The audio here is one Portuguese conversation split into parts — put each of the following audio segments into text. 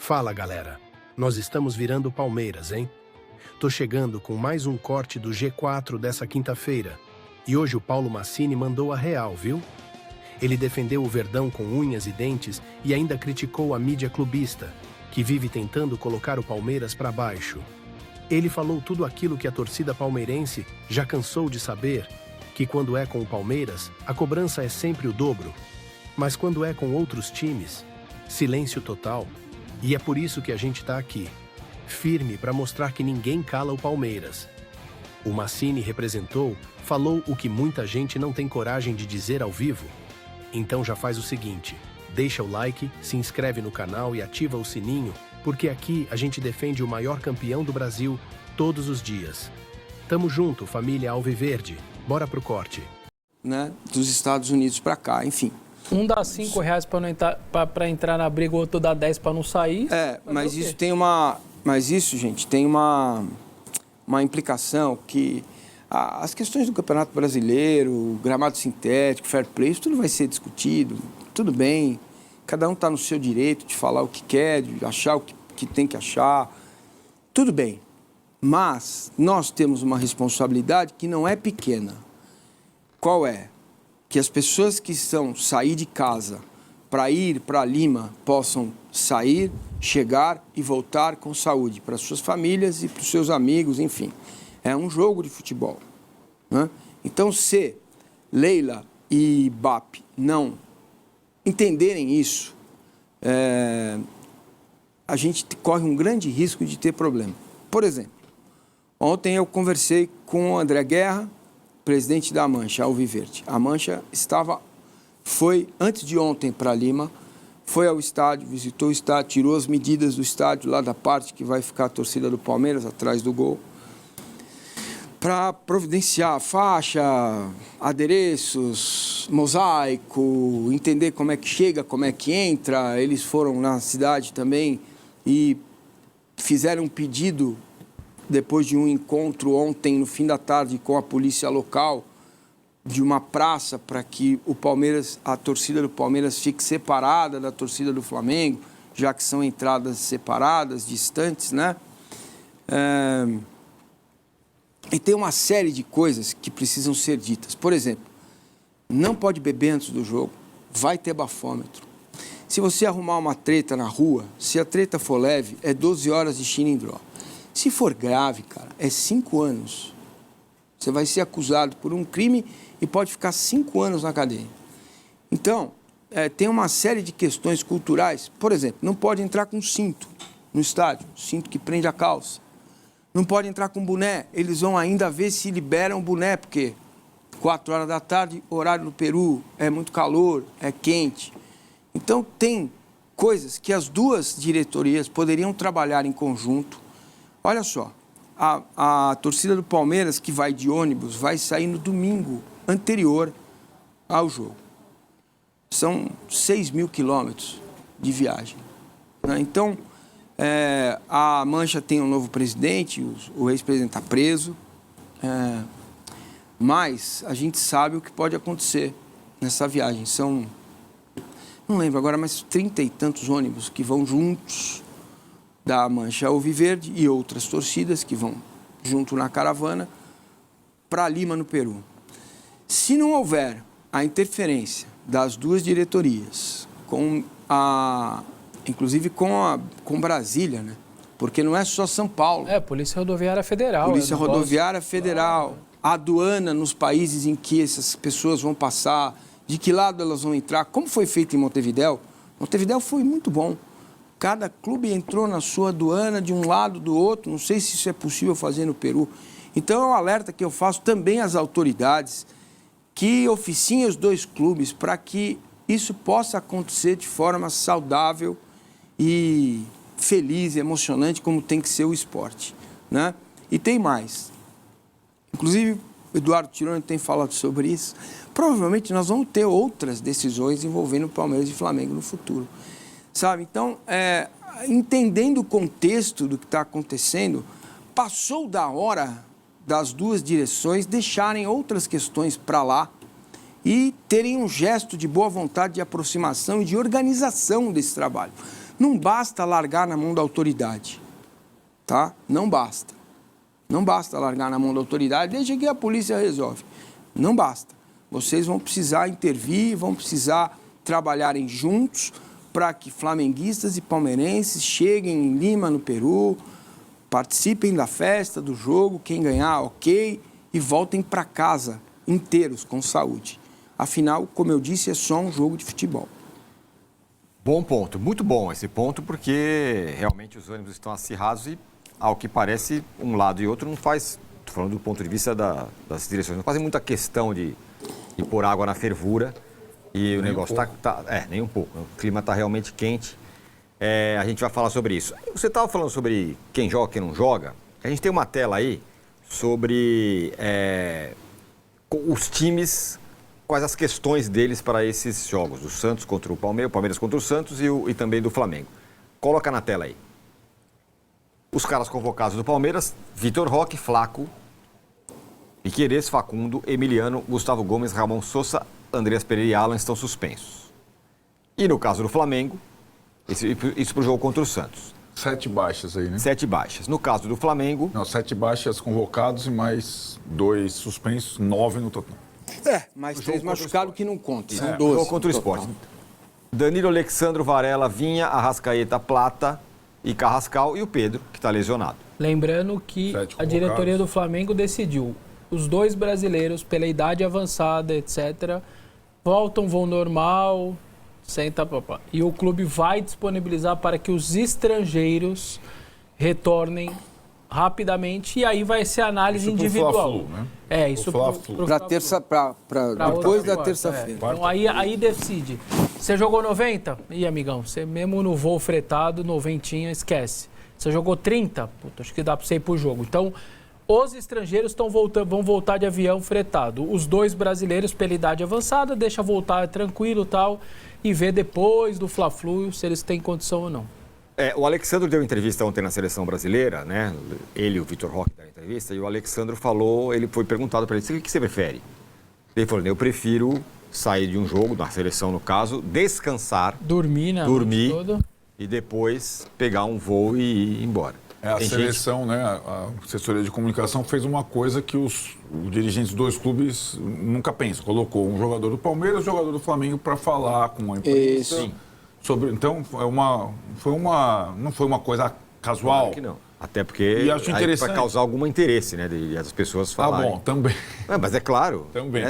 Fala, galera. Nós estamos virando Palmeiras, hein? Tô chegando com mais um corte do G4 dessa quinta-feira. E hoje o Paulo Massini mandou a real, viu? Ele defendeu o Verdão com unhas e dentes e ainda criticou a mídia clubista, que vive tentando colocar o Palmeiras para baixo. Ele falou tudo aquilo que a torcida palmeirense já cansou de saber, que quando é com o Palmeiras, a cobrança é sempre o dobro. Mas quando é com outros times, silêncio total. E é por isso que a gente tá aqui, firme para mostrar que ninguém cala o Palmeiras. O Massini representou, falou o que muita gente não tem coragem de dizer ao vivo. Então já faz o seguinte, deixa o like, se inscreve no canal e ativa o sininho, porque aqui a gente defende o maior campeão do Brasil todos os dias. Tamo junto, família Alviverde. Bora pro corte. Né, dos Estados Unidos para cá, enfim. Um dá R$5 para entrar na briga, o outro dá 10 para não sair. Mas isso tem uma... Mas isso, gente, tem uma implicação que... As questões do Campeonato Brasileiro, gramado sintético, fair play, isso tudo vai ser discutido, tudo bem. Cada um está no seu direito de falar o que quer, de achar o que tem que achar. Tudo bem. Mas nós temos uma responsabilidade que não é pequena. Qual é? Que as pessoas que sair de casa para ir para Lima possam sair, chegar e voltar com saúde para suas famílias e para os seus amigos, enfim. É um jogo de futebol, né? Então, se Leila e BAP não entenderem isso, a gente corre um grande risco de ter problema. Por exemplo, ontem eu conversei com o André Guerra, presidente da Mancha, Alviverde. A Mancha foi antes de ontem para Lima, foi ao estádio, visitou o estádio, tirou as medidas do estádio, lá da parte que vai ficar a torcida do Palmeiras, atrás do gol, para providenciar faixa, adereços, mosaico, entender como é que chega, como é que entra. Eles foram na cidade também e fizeram um pedido depois de um encontro ontem, no fim da tarde, com a polícia local, de uma praça para que a torcida do Palmeiras fique separada da torcida do Flamengo, já que são entradas separadas, distantes, né? E tem uma série de coisas que precisam ser ditas. Por exemplo, não pode beber antes do jogo, vai ter bafômetro. Se você arrumar uma treta na rua, se a treta for leve, é 12 horas de xilindró. Se for grave, cara, é 5 anos. Você vai ser acusado por um crime e pode ficar 5 anos na cadeia. Então, tem uma série de questões culturais. Por exemplo, não pode entrar com cinto no estádio, cinto que prende a calça. Não pode entrar com boné. Eles vão ainda ver se liberam o boné, porque 4 horas da tarde, horário no Peru, é muito calor, é quente. Então, tem coisas que as duas diretorias poderiam trabalhar em conjunto. Olha só, a torcida do Palmeiras, que vai de ônibus, vai sair no domingo anterior ao jogo. São 6.000 quilômetros de viagem, né? Então, a Mancha tem um novo presidente, o ex-presidente está preso, mas a gente sabe o que pode acontecer nessa viagem. São, não lembro agora, mas 30 e tantos ônibus que vão juntos, da Mancha Alviverde e outras torcidas que vão junto na caravana para Lima, no Peru. Se não houver a interferência das duas diretorias, inclusive com Brasília, né? Porque não é só São Paulo. Polícia Rodoviária Federal. Polícia Rodoviária Federal, a aduana nos países em que essas pessoas vão passar, de que lado elas vão entrar, como foi feito em Montevidéu. Montevidéu foi muito bom. Cada clube entrou na sua aduana de um lado, do outro. Não sei se isso é possível fazer no Peru. Então, é um alerta que eu faço também às autoridades que oficiem os dois clubes para que isso possa acontecer de forma saudável e feliz, emocionante, como tem que ser o esporte, né? E tem mais. Inclusive, o Eduardo Tironi tem falado sobre isso. Provavelmente, nós vamos ter outras decisões envolvendo Palmeiras e Flamengo no futuro. Sabe? Então, entendendo o contexto do que está acontecendo, passou da hora das duas direções deixarem outras questões para lá e terem um gesto de boa vontade, de aproximação e de organização desse trabalho. Não basta largar na mão da autoridade, tá? Não basta. Não basta largar na mão da autoridade, deixa que a polícia resolve. Não basta. Vocês vão precisar intervir, vão precisar trabalharem juntos para que flamenguistas e palmeirenses cheguem em Lima, no Peru, participem da festa, do jogo, quem ganhar, ok, e voltem para casa inteiros, com saúde. Afinal, como eu disse, é só um jogo de futebol. Bom ponto, muito bom esse ponto, porque realmente os ânimos estão acirrados e, ao que parece, um lado e outro não faz, estou falando do ponto de vista das direções, não fazem muita questão de pôr água na fervura e o negócio nem um pouco, o clima está realmente quente. A gente vai falar sobre isso. Você estava falando sobre quem joga, quem não joga. A gente tem uma tela aí sobre os times, quais as questões deles para esses jogos, do Santos contra o Palmeiras contra o Santos e também do Flamengo. Coloca na tela aí. Os caras convocados do Palmeiras: Vitor Roque, Flaco, Piquerez, Facundo, Emiliano, Gustavo Gomes, Ramon Sosa, Andreas Pereira e Alan estão suspensos. E no caso do Flamengo, isso para o jogo contra o Santos. 7 baixas aí, né? 7 baixas. No caso do Flamengo... Não, 7 baixas convocados e mais 2 suspensos, 9 no total. Mais 3 machucados que não contam. São 12. Jogo contra o Sport. Danilo, Alexandro, Varela, Vinha, Arrascaeta, Plata e Carrascal e o Pedro, que está lesionado. Lembrando que a diretoria do Flamengo decidiu os 2 brasileiros, pela idade avançada, etc., vão normal, senta papá. E o clube vai disponibilizar para que os estrangeiros retornem rapidamente e aí vai ser análise isso individual. Né? Isso para depois da terça-feira. Então aí decide. Você jogou 90? Ih, amigão, você mesmo no voo fretado, 90, esquece. Você jogou 30? Puta, acho que dá para você ir pro jogo. Então, os estrangeiros vão voltar de avião fretado. Os 2 brasileiros, pela idade avançada, deixa voltar tranquilo e tal, e ver depois do Fla-Flu se eles têm condição ou não. O Alexandre deu entrevista ontem na Seleção Brasileira, né? Ele e o Vitor Roque deram entrevista, e o Alexandre falou, ele foi perguntado para ele: o que você prefere? Ele falou: eu prefiro sair de um jogo, da seleção no caso, descansar, dormir toda, e depois pegar um voo e ir embora. A seleção, né, a assessoria de comunicação fez uma coisa que os dirigentes dos 2 clubes nunca pensam. Colocou um jogador do Palmeiras e um jogador do Flamengo para falar com a imprensa sobre. Então, não foi uma coisa casual. Claro que não. Até porque vai causar algum interesse, né, das pessoas falarem. Bom, também. Mas é claro. Também.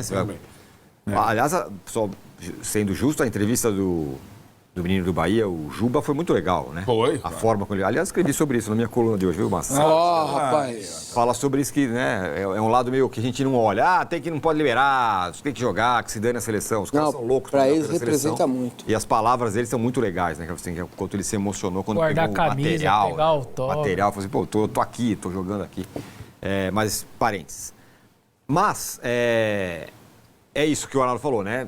Aliás, só sendo justo, a entrevista do menino do Bahia, o Juba, foi muito legal, né? Foi. A forma como ele... Aliás, escrevi sobre isso na minha coluna de hoje, viu, Massa? Rapaz. Fala sobre isso que, né, é um lado meio que a gente não olha. Não pode liberar, tem que jogar, que se dane a seleção. Os caras são loucos. Para eles representa muito. E as palavras deles são muito legais, né? Quanto ele se emocionou quando guardar pegou a camisa, material. pegar o Material, falou assim, tô aqui, tô jogando aqui. Mas, parênteses. Mas, é isso que o Arnaldo falou, né?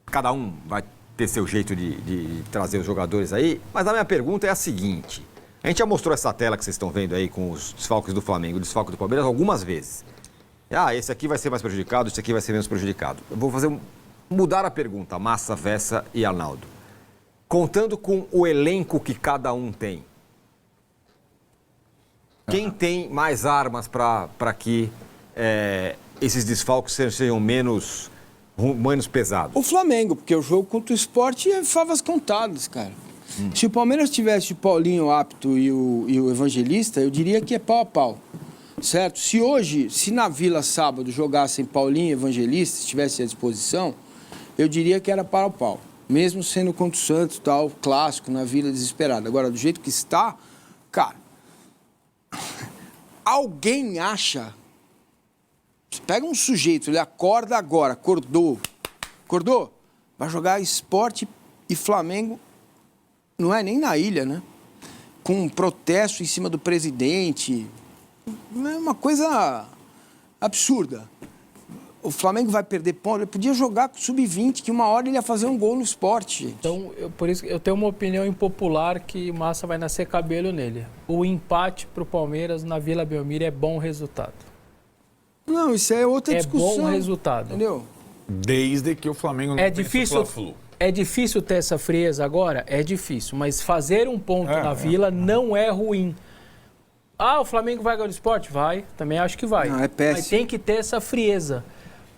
Cada um vai ter seu jeito de trazer os jogadores aí, mas a minha pergunta é a seguinte: a gente já mostrou essa tela que vocês estão vendo aí com os desfalques do Flamengo, o desfalque do Palmeiras algumas vezes. Esse aqui vai ser mais prejudicado, esse aqui vai ser menos prejudicado. Eu vou mudar a pergunta, Massa, Vessa e Arnaldo. Contando com o elenco que cada um tem, quem tem mais armas para que esses desfalques sejam menos pesados? O Flamengo, porque o jogo contra o Sport é favas contadas, cara. Se o Palmeiras tivesse o Paulinho apto e o Evangelista, eu diria que é pau a pau, certo? Se na Vila sábado jogassem Paulinho e Evangelista, estivesse à disposição, eu diria que era pau a pau. Mesmo sendo contra o Santos, tal, clássico, na Vila desesperada. Agora, do jeito que está, cara, alguém acha... Pega um sujeito, ele acorda agora, acordou, vai jogar Sport e Flamengo, não é nem na ilha, né? Com um protesto em cima do presidente, é uma coisa absurda. O Flamengo vai perder ponto, ele podia jogar com o Sub-20, que uma hora ele ia fazer um gol no Sport, gente. Então, por isso eu tenho uma opinião impopular que o Massa vai nascer cabelo nele. O empate para o Palmeiras na Vila Belmiro é bom resultado. Não, isso é outra discussão. É bom resultado. Entendeu? Desde que o Flamengo não é difícil. É difícil ter essa frieza agora? É difícil, mas fazer um ponto na Vila não é ruim. Ah, o Flamengo vai ganhar o Sport? Vai, também acho que vai. Não, é péssimo. Mas tem que ter essa frieza,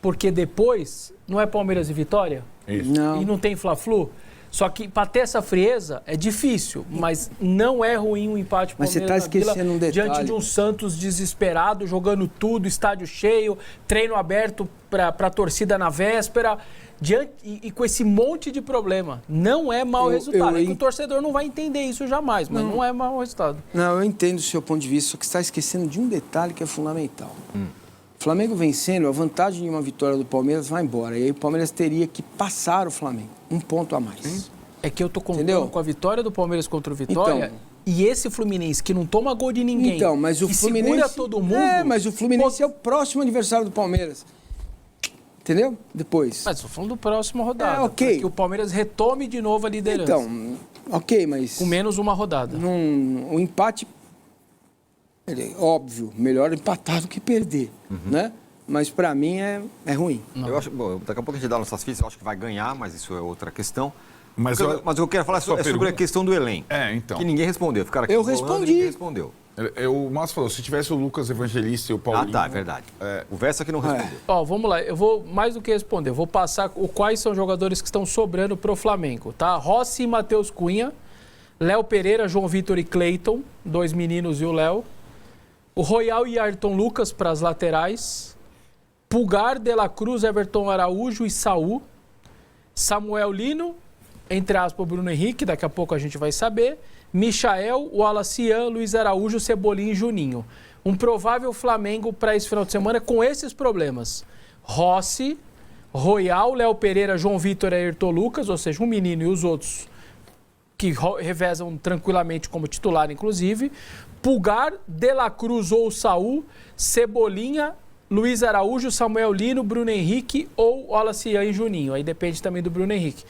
porque depois não é Palmeiras e Vitória? Isso. Não. E não tem Fla-Flu? Só que para ter essa frieza é difícil, mas não é ruim um empate Mas você Palmeiras está na Vila, esquecendo um detalhe. diante de um Santos desesperado, jogando tudo, estádio cheio, treino aberto para a torcida na véspera, e com esse monte de problema. Não é mau resultado. É que o torcedor não vai entender isso jamais, mas não é mau resultado. Não, eu entendo o seu ponto de vista, só que você está esquecendo de um detalhe que é fundamental. O Flamengo vencendo, a vantagem de uma vitória do Palmeiras vai embora. E aí o Palmeiras teria que passar o Flamengo. Um ponto a mais. É que eu tô contando Entendeu? com a vitória do Palmeiras contra o Vitória. Então, e esse Fluminense que não toma gol de ninguém. Então, mas o que Fluminense... segura todo mundo. mas o Fluminense é o próximo adversário do Palmeiras. Entendeu? Depois. Mas tô falando do próximo rodada. ok. Para que o Palmeiras retome de novo a liderança. Então, ok, mas... Com menos uma rodada. O empate, óbvio, melhor empatar do que perder, né? Mas para mim é ruim. Eu acho, bom, daqui a pouco a gente dá nossas fichas, eu acho que vai ganhar, mas isso é outra questão. Mas Mas o que eu quero falar é sobre a questão do elenco. Então. Que ninguém respondeu. Ficaram aqui Eu enrolando e respondi. ninguém respondeu. O Márcio falou, se tivesse o Lucas Evangelista e o Paulinho... Ah, tá, é verdade. O Versa que não respondeu. Ó, vamos lá. Eu vou, mais do que responder, eu vou passar quais são os jogadores que estão sobrando pro Flamengo, tá? Rossi e Matheus Cunha, Léo Pereira, João Vitor e Cleiton, 2 meninos e o Léo. O Royal e Ayrton Lucas para as laterais. Pulgar, De La Cruz, Everton Araújo e Saul. Samuel Lino, entre aspas, o Bruno Henrique, daqui a pouco a gente vai saber. Michael, Wallace Ian, Luiz Araújo, Cebolinha e Juninho. Um provável Flamengo para esse final de semana com esses problemas. Rossi, Royal, Léo Pereira, João Vitor e Ayrton Lucas, ou seja, um menino e os outros que revezam tranquilamente como titular, inclusive. Pulgar, De La Cruz ou Saul, Cebolinha, Luiz Araújo, Samuel Lino, Bruno Henrique ou Wallace Ian e Juninho. Aí depende também do Bruno Henrique.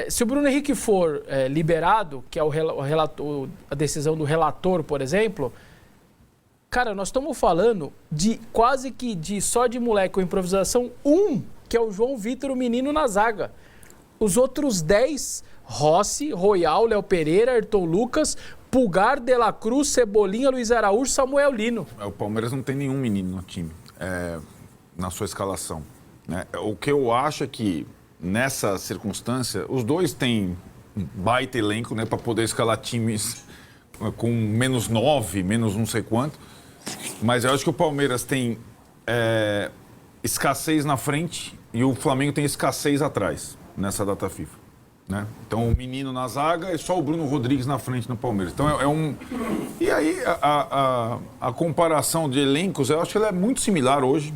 Se o Bruno Henrique for liberado, que é a decisão do relator, por exemplo, cara, nós estamos falando de quase que só de moleque com improvisação, que é o João Vitor, o menino na zaga. Os outros 10, Rossi, Royal, Léo Pereira, Ayrton Lucas, Pulgar, De La Cruz, Cebolinha, Luiz Araújo, Samuel Lino. O Palmeiras não tem nenhum menino no time, na sua escalação, né? O que eu acho é que, nessa circunstância, os dois têm um baita elenco, né, para poder escalar times com -9, menos não sei quanto. Mas eu acho que o Palmeiras tem escassez na frente e o Flamengo tem escassez atrás nessa data FIFA, né? Então o menino na zaga e só o Bruno Rodrigues na frente no Palmeiras. Então E aí a comparação de elencos, eu acho que ela é muito similar hoje.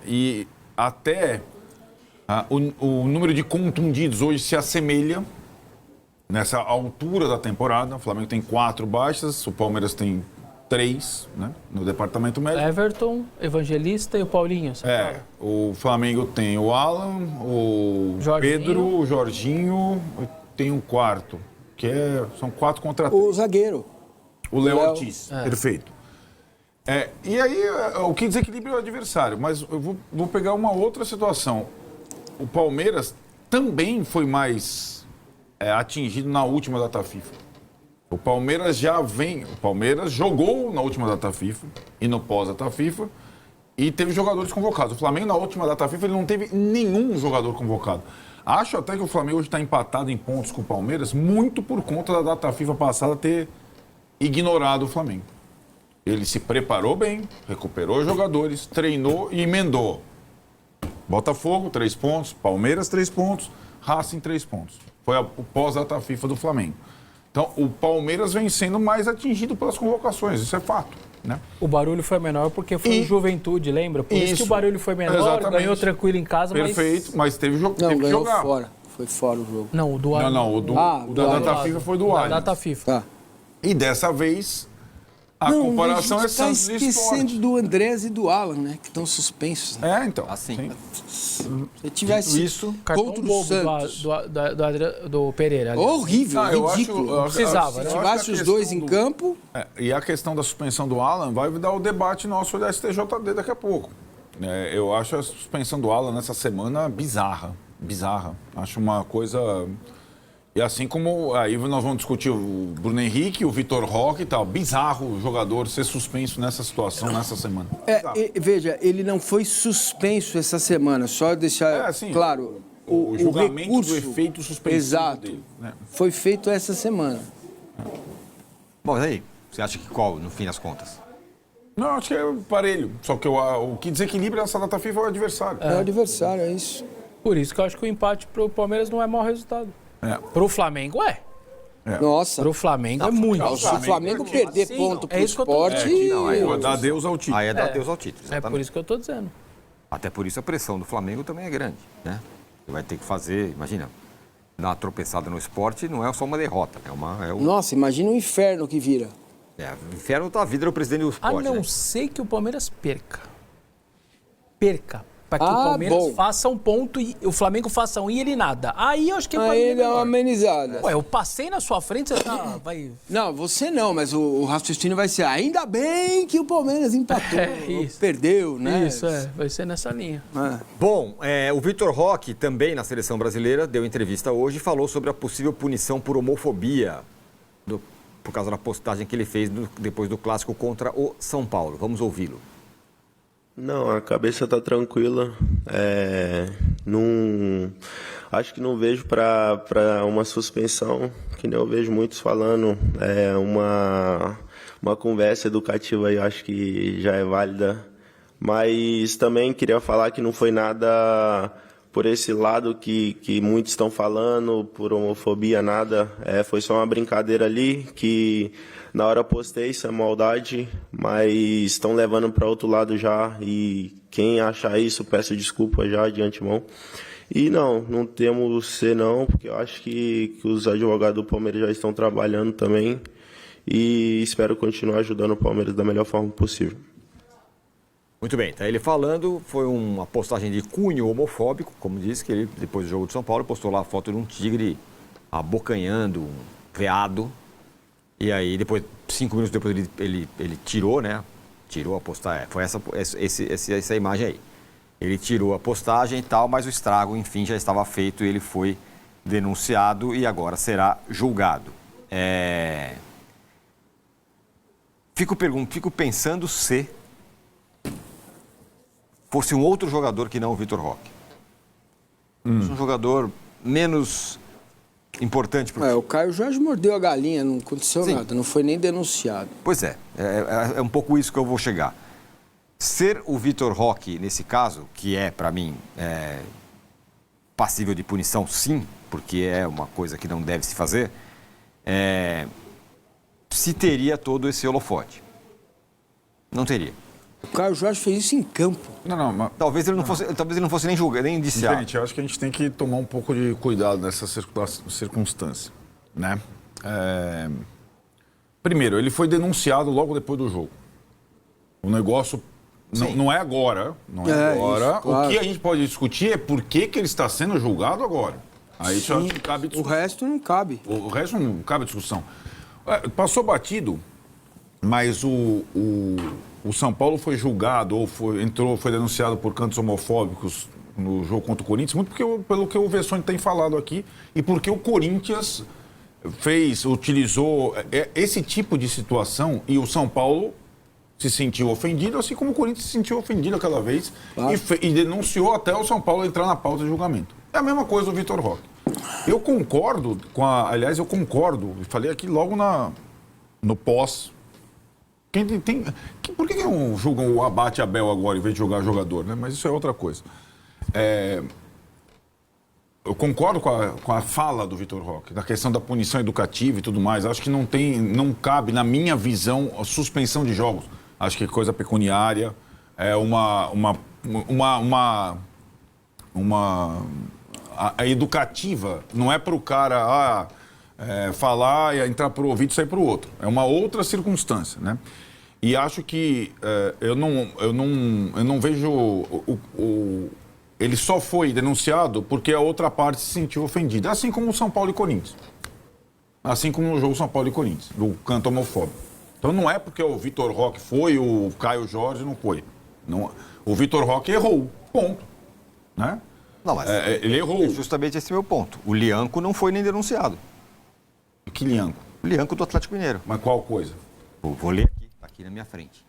E até o número de contundidos hoje se assemelha nessa altura da temporada. O Flamengo tem 4 baixas, o Palmeiras tem 3, né, no departamento médico. Everton, Evangelista e o Paulinho. O Flamengo tem o Alan, o Jorginho. Pedro, o Jorginho, tem um quarto, que são 4 contra 3. O zagueiro. O Léo Ortiz, perfeito. E aí, o que desequilibra o adversário. Mas eu vou pegar uma outra situação. O Palmeiras também foi mais atingido na última data FIFA. O Palmeiras O Palmeiras jogou na última data FIFA e no pós-data FIFA e teve jogadores convocados. O Flamengo, na última data FIFA, ele não teve nenhum jogador convocado. Acho até que o Flamengo hoje está empatado em pontos com o Palmeiras, muito por conta da data FIFA passada ter ignorado o Flamengo. Ele se preparou bem, recuperou jogadores, treinou e emendou. Botafogo, 3 pontos. Palmeiras, 3 pontos. Racing, 3 pontos. Foi o pós-data FIFA do Flamengo. Então, o Palmeiras vem sendo mais atingido pelas convocações, isso é fato, né? O barulho foi menor porque foi Juventude, lembra? Por isso que o barulho foi menor, exatamente. Ganhou tranquilo em casa, Perfeito, mas teve Não, teve que ganhou jogar. fora. Foi fora o jogo. Não, o do Allianz. O da data FIFA foi do Da Allianz. data FIFA. Tá. E dessa vez, a comparação é Santos e esquecendo Sport. do Andrés e do Alan, né? Que estão suspensos. Né? Então. Assim. Se tivesse isso, Cartão contra o bobo Santos. do Pereira. aliás. Horrível, ridículo. Precisava, né? Se tivesse os dois em campo... E a questão da suspensão do Alan vai dar o debate nosso da STJD daqui a pouco. Eu acho a suspensão do Alan nessa semana bizarra. bizarra. Acho uma coisa... E assim como aí nós vamos discutir o Bruno Henrique, o Vitor Roque e tal. Bizarro o jogador ser suspenso nessa situação, nessa semana. Veja, ele não foi suspenso essa semana, só deixar claro. O julgamento recurso, do efeito suspensivo exato, dele, né? Foi feito essa semana. Bom, mas aí, você acha que qual, no fim das contas? Não, acho que é parelho. Só que o que desequilibra essa data FIFA é o adversário. É o adversário, é isso. Por isso que eu acho que o empate pro Palmeiras não é mau resultado. Pro Flamengo Nossa. Pro Flamengo é muito. Se o Flamengo perder ponto pro isso que eu tô esporte... dizendo. Aí dá adeus ao título. Aí é dar adeus ao título. É por isso que eu tô dizendo. Até por isso a pressão do Flamengo também é grande, né? Você vai ter que fazer, imagina, dar uma tropeçada no esporte não é só uma derrota, Nossa, imagina o inferno que vira. O inferno da vida do presidente do esporte. A não né? ser que o Palmeiras perca. Para que o Palmeiras faça um ponto e o Flamengo faça um e ele nada. Aí eu acho que Aí ele dá uma amenizada. Ué, eu passei na sua frente, você vai... Não, você não, mas o raciocínio vai ser ainda bem que o Palmeiras empatou, perdeu, né? Isso, vai ser nessa linha. Bom, o Vitor Roque, também na Seleção Brasileira, deu entrevista hoje e falou sobre a possível punição por homofobia por causa da postagem que ele fez depois do clássico contra o São Paulo. Vamos ouvi-lo. Não, a cabeça tá tranquila. Acho que não vejo para uma suspensão, que nem eu vejo muitos falando. Uma conversa educativa aí, acho que já é válida. Mas também queria falar que não foi nada por esse lado que muitos estão falando, por homofobia, nada. Foi só uma brincadeira ali que na hora postei, isso é maldade, mas estão levando para outro lado já. E quem achar isso, peço desculpa já de antemão. E não temos ser não, porque eu acho que os advogados do Palmeiras já estão trabalhando também. E espero continuar ajudando o Palmeiras da melhor forma possível. Muito bem, tá ele falando, foi uma postagem de cunho homofóbico, como disse, que ele, depois do jogo de São Paulo, postou lá a foto de um tigre abocanhando um veado. E aí, depois, 5 minutos depois, ele tirou, né? Tirou a postagem. Foi essa imagem aí. Ele tirou a postagem e tal, mas o estrago, enfim, já estava feito e ele foi denunciado e agora será julgado. Fico pensando se fosse um outro jogador que não o Vitor Roque. Um jogador menos importante para o time. O Caio Jorge mordeu a galinha, não aconteceu nada, não foi nem denunciado. Pois é um pouco isso que eu vou chegar. Ser o Vitor Roque, nesse caso, que para mim, passível de punição, sim, porque é uma coisa que não deve se fazer, se teria todo esse holofote. Não teria. O Caio Jorge fez isso em campo. Mas... Talvez ele não fosse nem julgado, nem indiciado. Gente, eu acho que a gente tem que tomar um pouco de cuidado nessa circunstância, né? Primeiro, ele foi denunciado logo depois do jogo. O negócio não é agora, agora. Isso, claro. O que a gente pode discutir é por que ele está sendo julgado agora. Aí isso acho que cabe discussão. O resto não cabe. O resto não cabe discussão. Passou batido, mas o São Paulo foi julgado ou foi denunciado por cantos homofóbicos no jogo contra o Corinthians, muito pelo que o Vessone tem falado aqui e porque o Corinthians utilizou esse tipo de situação e o São Paulo se sentiu ofendido, assim como o Corinthians se sentiu ofendido aquela vez e denunciou até o São Paulo entrar na pauta de julgamento. É a mesma coisa do Vitor Roque. Eu concordo aliás, eu concordo, falei aqui logo no pós. Por que não julgam o Abate Abel agora em vez de jogar jogador, né? Mas isso é outra coisa. Eu concordo com a fala do Vitor Roque, da questão da punição educativa e tudo mais. Acho que não cabe, na minha visão, a suspensão de jogos. Acho que é coisa pecuniária, a educativa não é para o cara falar e entrar por um ouvido e sair para o outro. É uma outra circunstância, né? E acho que eu não vejo ele só foi denunciado porque a outra parte se sentiu ofendida, assim como o São Paulo e Corinthians. Assim como no jogo São Paulo e Corinthians, do canto homofóbico. Então não é porque o Vitor Roque foi, o Caio Jorge não foi. Não, o Vitor Roque errou, ponto. Né? Não, mas ele errou. é justamente esse meu ponto. O Lianco não foi nem denunciado. Que Lianco? O Lianco do Atlético Mineiro. Mas qual coisa? Vou ler aqui na minha frente.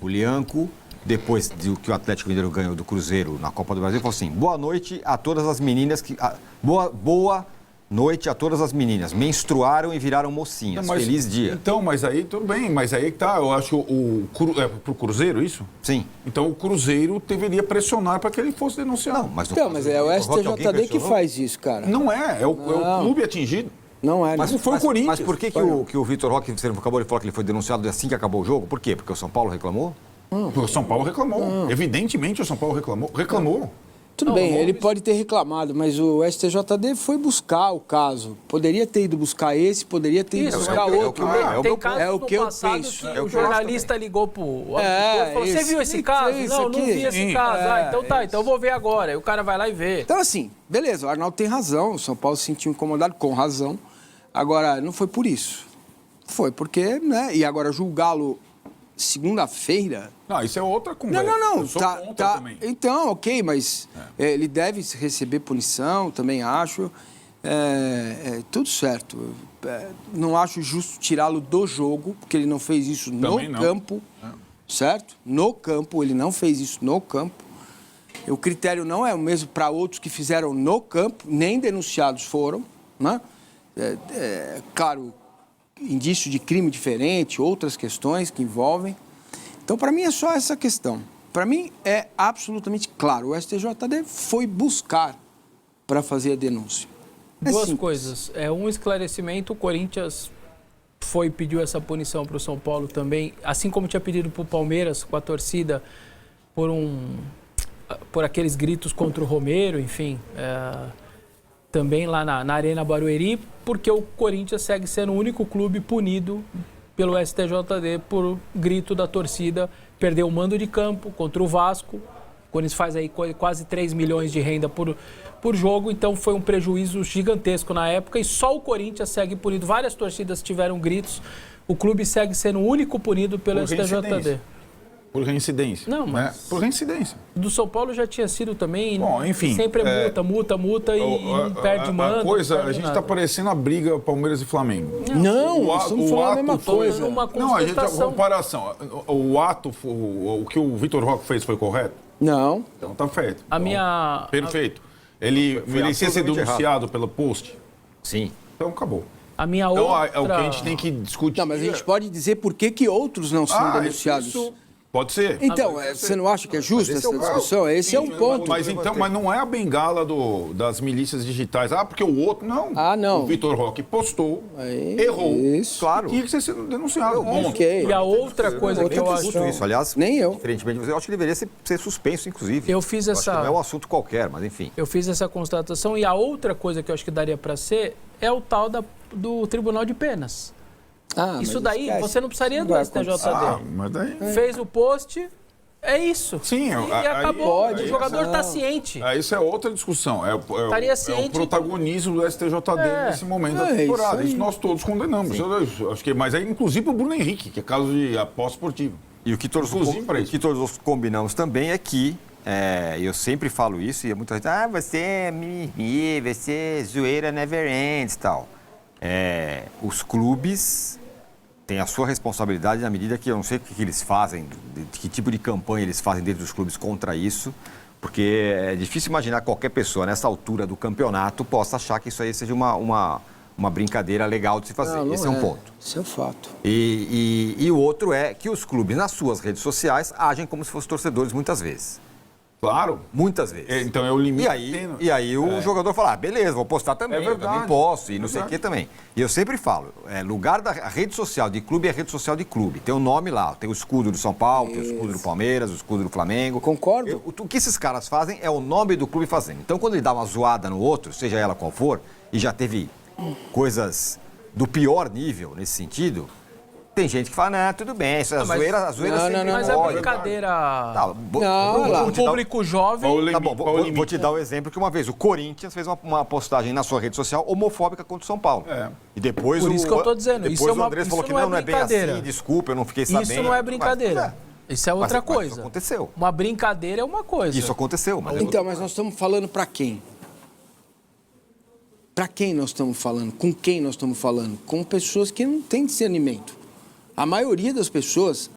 O Lianco, depois do que o Atlético Mineiro ganhou do Cruzeiro na Copa do Brasil, falou assim: boa noite a todas as meninas que... Boa noite a todas as meninas. Menstruaram e viraram mocinhas. Feliz dia. Então, mas aí tudo bem. Mas aí tá, eu acho pro Cruzeiro isso? Sim. Então o Cruzeiro deveria pressionar para que ele fosse denunciado. Não, mas Então, mas é o STJD que faz isso, cara. Não é. É o clube atingido. Não é. Mas não foi o Corinthians. Mas por que o Vitor Roque, você acabou de falar que ele foi denunciado assim que acabou o jogo? Por quê? Porque o São Paulo reclamou? O São Paulo reclamou. Evidentemente o São Paulo reclamou. Tudo bem, ele pode ter reclamado, mas o STJD foi buscar o caso. Poderia ter ido buscar esse, poderia ter ido buscar outro. Tem casos é o que no eu passado penso. que o jornalista ligou pro auditor e falou: você viu esse caso? Não vi esse caso. Então tá, então eu vou ver agora. Aí o cara vai lá e vê. Então assim, beleza, o Arnaldo tem razão, o São Paulo se sentiu incomodado com razão. Agora, não foi por isso. Foi porque, né, e agora julgá-lo segunda-feira... Não, isso é outra conversa. Não. Eu sou contra também. Então, ok, mas ele deve receber punição, também acho. Tudo certo. Não acho justo tirá-lo do jogo, porque ele não fez isso também no campo, certo? No campo, ele não fez isso no campo. O critério não é o mesmo para outros que fizeram no campo, nem denunciados foram, né? Claro, indício de crime diferente, outras questões que envolvem. Então, para mim, é só essa questão. Para mim, é absolutamente claro. O STJD foi buscar para fazer a denúncia. Duas coisas. Um esclarecimento, o Corinthians pediu essa punição para o São Paulo também, assim como tinha pedido para o Palmeiras, com a torcida, por aqueles gritos contra o Romero, enfim... também lá na Arena Barueri, porque o Corinthians segue sendo o único clube punido pelo STJD por grito da torcida, perdeu o mando de campo contra o Vasco. O Corinthians faz aí quase 3 milhões de renda por jogo, então foi um prejuízo gigantesco na época e só o Corinthians segue punido. Várias torcidas tiveram gritos, o clube segue sendo o único punido pelo STJD. Por reincidência. Não, mas... Por reincidência. Do São Paulo já tinha sido também. Bom, enfim. Sempre multa e não perde mando. A gente está parecendo a briga Palmeiras e Flamengo. Não, nós estamos falando a mesma coisa. Não, a gente, a comparação. O que o Vitor Roque fez foi correto? Não. Então tá feito. Perfeito. Ele merecia ser denunciado pela Post? Sim. Então acabou. A minha então outra... é o que a gente tem que discutir. Não, mas a gente pode dizer por que outros não são denunciados. Isso pode ser. Então, você não acha que é justa essa discussão? Esse é um ponto. Mas não é a bengala das milícias digitais. Porque o outro, não. Não. O Vitor Roque postou, errou. Isso. Claro. Tinha que ser denunciado. Okay. E a outra coisa que eu acho... Isso, aliás, nem eu. Diferentemente de você, eu acho que deveria ser suspenso, inclusive. Eu fiz essa... Acho que não é um assunto qualquer, mas enfim. Eu fiz essa constatação e a outra coisa que eu acho que daria para ser é o tal do Tribunal de Penas. Isso daí, esquece. você não precisaria do STJD. Mas daí... Fez o post, é isso. Sim, e acabou. O jogador está ciente. Isso é outra discussão. É o protagonismo do STJD nesse momento da temporada. Isso nós todos condenamos. Acho que, mas aí, inclusive, o Bruno Henrique, que é caso de aposta esportiva. E o que todos nós combinamos também é que, eu sempre falo isso, e muita gente você é mimimi, você zoeira never ends e tal. Os clubes têm a sua responsabilidade na medida que eu não sei o que eles fazem, de que tipo de campanha eles fazem dentro dos clubes contra isso, porque é difícil imaginar que qualquer pessoa nessa altura do campeonato possa achar que isso aí seja uma brincadeira legal de se fazer. Esse é um ponto. Esse é o fato. E o outro é que os clubes nas suas redes sociais agem como se fossem torcedores muitas vezes. Claro. Muitas vezes. Então é o limite. E aí o jogador fala, beleza, vou postar também, eu também posso, e não sei o que também. E eu sempre falo, lugar da rede social de clube é rede social de clube. Tem o nome lá, tem o escudo do São Paulo, tem o escudo do Palmeiras, o escudo do Flamengo. Concordo. O que esses caras fazem é o nome do clube fazendo. Então quando ele dá uma zoada no outro, seja ela qual for, e já teve coisas do pior nível nesse sentido... Tem gente que fala, tudo bem, isso é zoeira sempre mas pode. é brincadeira... O público jovem... Tá bom, vou te dar um exemplo que uma vez o Corinthians fez uma postagem na sua rede social homofóbica contra o São Paulo. E depois Por isso que eu tô dizendo. Depois o Andrés falou que não é bem assim, desculpa, eu não fiquei sabendo. Isso não é brincadeira. Isso é outra Mas coisa. isso aconteceu. Uma brincadeira é uma coisa. Isso aconteceu, mas... Então, mas nós estamos falando para quem? Para quem nós estamos falando? Com quem nós estamos falando? Com pessoas que não têm discernimento. A maioria das pessoas